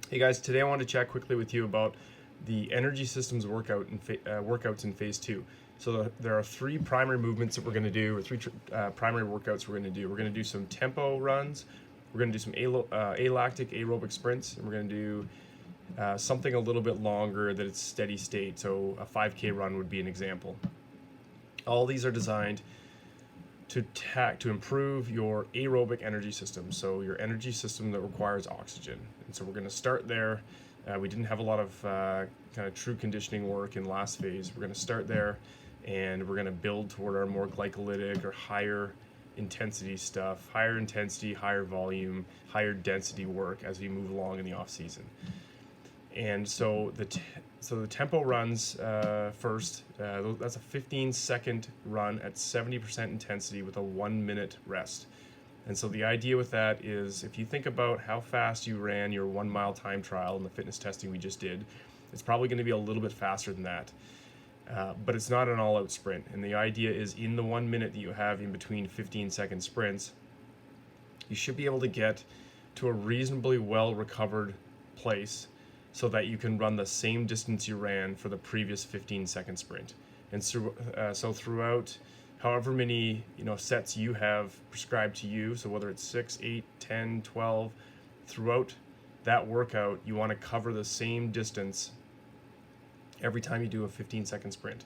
Hey guys, today I want to chat quickly with you about the energy systems workouts in phase two. So there are three primary movements that we're going to do, or three primary workouts we're going to do. We're going to do some tempo runs, we're going to do some alactic aerobic sprints, and we're going to do something a little bit longer that it's steady state. So a 5K run would be an example. All these are designed to improve your aerobic energy system, so your energy system that requires oxygen. And so we're going to start there. We didn't have a lot of kind of true conditioning work in last phase. We're going to start there, and we're going to build toward our more glycolytic or higher intensity stuff, higher intensity, higher volume, higher density work as we move along in the off season. And so the tempo runs first. That's a 15-second run at 70% intensity with a 1 minute rest. And so the idea with that is, if you think about how fast you ran your 1 mile time trial in the fitness testing we just did, it's probably going to be a little bit faster than that. But it's not an all-out sprint. And the idea is, in the 1 minute that you have in between 15-second sprints, you should be able to get to a reasonably well-recovered place so that you can run the same distance you ran for the previous 15-second sprint. And so throughout however many sets you have prescribed to you, so whether it's 6, 8, 10, 12, throughout that workout, you want to cover the same distance every time you do a 15-second sprint.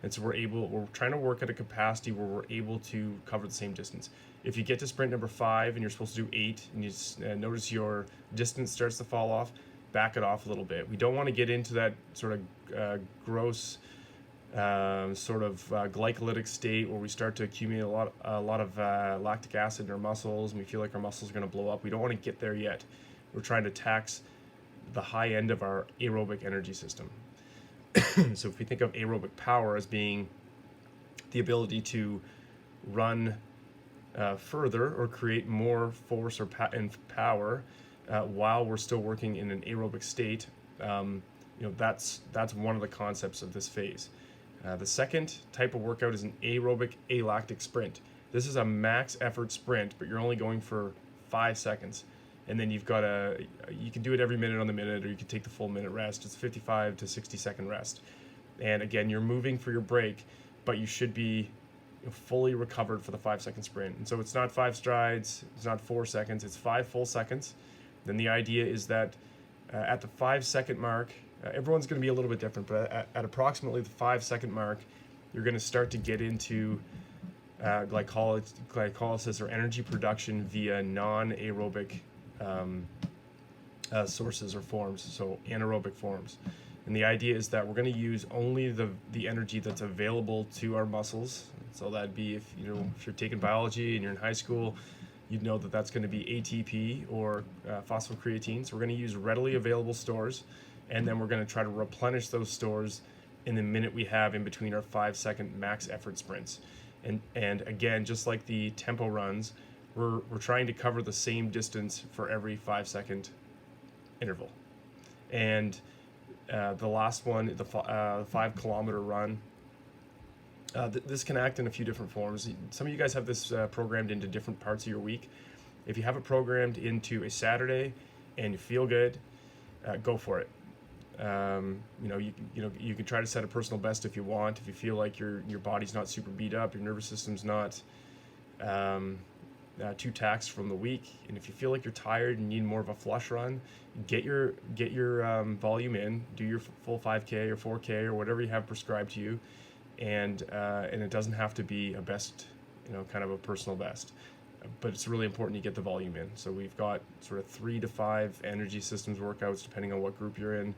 And so we're trying to work at a capacity where we're able to cover the same distance. If you get to sprint number 5 and you're supposed to do 8, and you notice your distance starts to fall off, back it off a little bit. We don't want to get into that sort of gross glycolytic state where we start to accumulate a lot of lactic acid in our muscles, and we feel like our muscles are going to blow up. We don't want to get there yet. We're trying to tax the high end of our aerobic energy system. So if we think of aerobic power as being the ability to run further or create more force and power while we're still working in an aerobic state, that's one of the concepts of this phase. The second type of workout is an aerobic alactic sprint. This is a max effort sprint, but you're only going for 5 seconds. And then you can do it every minute on the minute, or you can take the full minute rest. It's 55 to 60 second rest. And again, you're moving for your break, but you should be fully recovered for the 5-second sprint. And so it's not 5 strides, it's not 4 seconds, it's 5 full seconds. Then the idea is that at the 5-second mark, everyone's going to be a little bit different, but at approximately the 5-second mark, you're going to start to get into glycolysis or energy production via non-aerobic sources or forms, so anaerobic forms. And the idea is that we're going to use only the energy that's available to our muscles. So that'd be if you're taking biology and you're in high school, you'd know that that's going to be ATP or phosphocreatine. So we're going to use readily available stores, and then we're going to try to replenish those stores in the minute we have in between our 5-second max effort sprints. And again, just like the tempo runs, we're trying to cover the same distance for every 5-second interval. And the last one, the 5-kilometer run, this can act in a few different forms. Some of you guys have this programmed into different parts of your week. If you have it programmed into a Saturday and you feel good, go for it. You can try to set a personal best if you want. If you feel like your body's not super beat up, your nervous system's not too taxed from the week, and if you feel like you're tired and need more of a flush run, get your volume in, do your full 5K or 4K or whatever you have prescribed to you, and it doesn't have to be a best, kind of a personal best, but it's really important you get the volume in. So we've got sort of 3 to 5 energy systems workouts depending on what group you're in,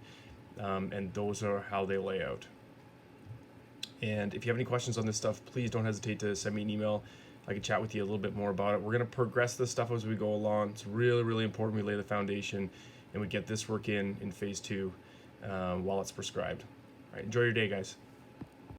and those are how they lay out. And if you have any questions on this stuff, please don't hesitate to send me an email. I can chat with you a little bit more about it. We're going to progress this stuff as we go along. It's really, really important we lay the foundation and we get this work in phase 2 while it's prescribed. All right, enjoy your day, guys.